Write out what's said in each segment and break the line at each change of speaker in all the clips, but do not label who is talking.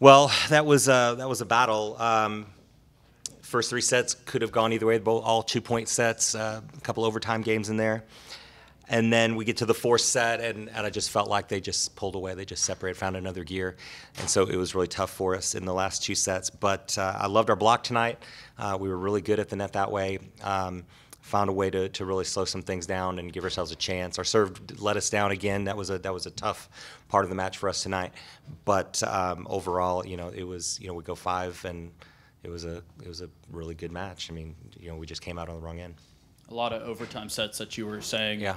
Well, that was a battle. First three sets could have gone either way, both all 2-point sets, a couple overtime games in there. And then we get to the fourth set, and I just felt like they just pulled away. They just separated, found another gear. And so it was really tough for us in the last two sets. But I loved our block tonight. We were really good at the net that way. Found a way to really slow some things down and give ourselves a chance. Our serve let us down again. That was a tough part of the match for us tonight. But overall, it was, we go five, and it was a really good match. I mean, we just came out on the wrong end.
A lot of overtime sets that you were saying.
Yeah.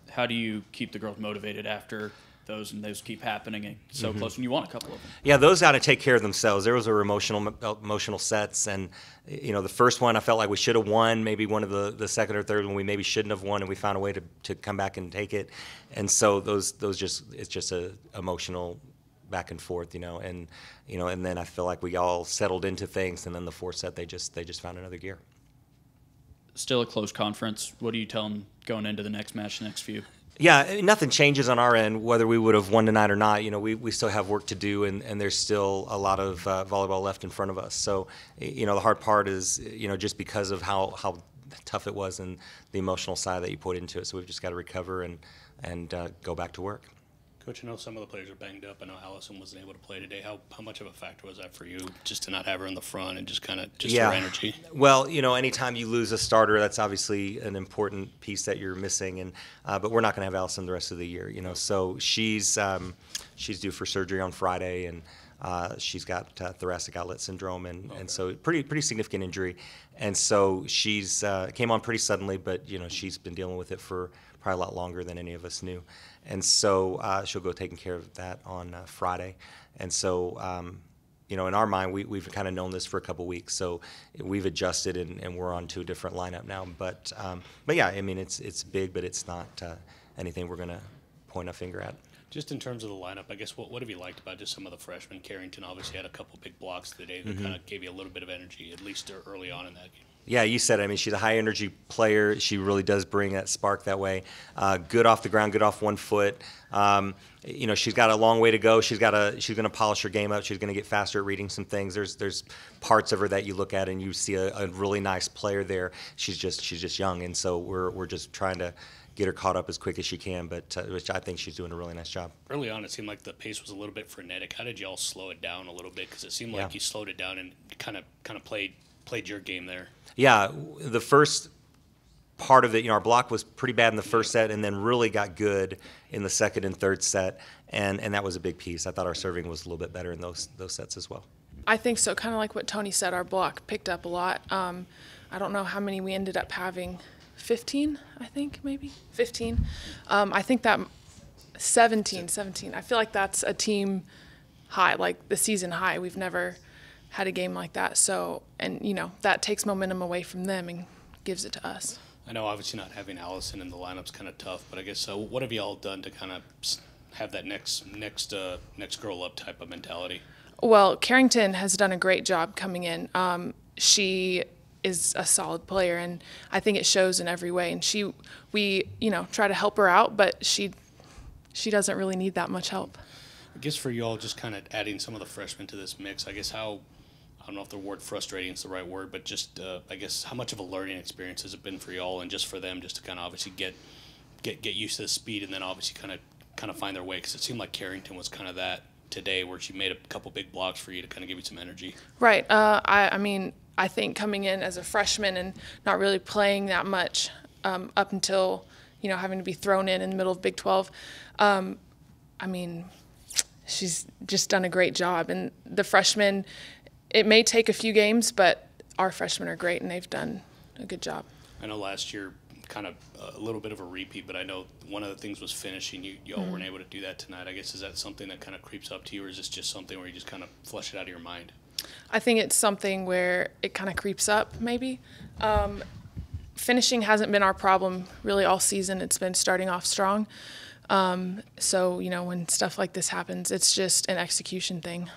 How do you keep the girls motivated after those, and those keep happening and so close when you want a couple of them?
Yeah, those got to take care of themselves. There was emotional sets, and the first one I felt like we should have won. Maybe one of the second or third one we maybe shouldn't have won, and we found a way to come back and take it. And so those it's just a emotional back and forth, and then I feel like we all settled into things, and then the fourth set they just found another gear.
Still a close conference. What do you tell them going into the next match, the next few?
Yeah, nothing changes on our end, whether we would have won tonight or not. We still have work to do, and there's still a lot of volleyball left in front of us. So, the hard part is, just because of how tough it was and the emotional side that you put into it. So we've just got to recover and go back to work.
Coach, I know some of the players are banged up. I know Allison wasn't able to play today. How much of a factor was that for you, just to not have her in the front and just her energy?
Well, anytime you lose a starter, that's obviously an important piece that you're missing. And but we're not going to have Allison the rest of the year. So she's due for surgery on Friday, and she's got thoracic outlet syndrome, and so pretty significant injury. And so she's came on pretty suddenly, but she's been dealing with it for probably a lot longer than any of us knew. And so she'll go taking care of that on Friday. And so, in our mind, we've kind of known this for a couple weeks. So we've adjusted, and we're on to a different lineup now. But yeah, I mean, it's big, but it's not anything we're going to point a finger at.
Just in terms of the lineup, I guess, what have you liked about just some of the freshmen? Carrington obviously had a couple big blocks today that kind of gave you a little bit of energy, at least early on in that game.
Yeah, you said it. I mean, she's a high-energy player. She really does bring that spark that way. Good off the ground, good off one foot. She's got a long way to go. She's going to polish her game up. She's going to get faster at reading some things. There's parts of her that you look at and you see a really nice player there. She's just young, and so we're just trying to get her caught up as quick as she can, but which I think she's doing a really nice job.
Early on, it seemed like the pace was a little bit frenetic. How did y'all slow it down a little bit? Because it seemed like you slowed it down and kind of played your game there.
Yeah, the first part of it, our block was pretty bad in the first set, and then really got good in the second and third set, and that was a big piece. I thought our serving was a little bit better in those sets as well.
I think so. Kind of like what Tony said, our block picked up a lot. I don't know how many we ended up having. 15, I think, maybe 15. I think that 17. I feel like that's a team high, like the season high. We've never had a game like that. So, and that takes momentum away from them and gives it to us.
I know obviously not having Allison in the lineup's kind of tough, but I guess what have you all done to kind of have that next girl up type of mentality?
Well, Carrington has done a great job coming in. She is a solid player, and I think it shows in every way. And we try to help her out, but she doesn't really need that much help.
I guess for you all, just kind of adding some of the freshmen to this mix, I guess I don't know if the word frustrating is the right word, but just I guess how much of a learning experience has it been for you all, and just for them just to kind of obviously get used to the speed, and then obviously kind of find their way, because it seemed like Carrington was kind of that today, where she made a couple big blocks for you to kind of give you some energy.
Right. I mean, I think coming in as a freshman and not really playing that much up until, having to be thrown in the middle of Big 12, I mean, she's just done a great job. And the freshmen, it may take a few games, but our freshmen are great, and they've done a good job.
I know last year, kind of a little bit of a repeat, but I know one of the things was finishing. You all weren't able to do that tonight. I guess, is that something that kind of creeps up to you, or is this just something where you just kind of flush it out of your mind?
I think it's something where it kind of creeps up, maybe. Finishing hasn't been our problem really all season. It's been starting off strong. So, when stuff like this happens, it's just an execution thing.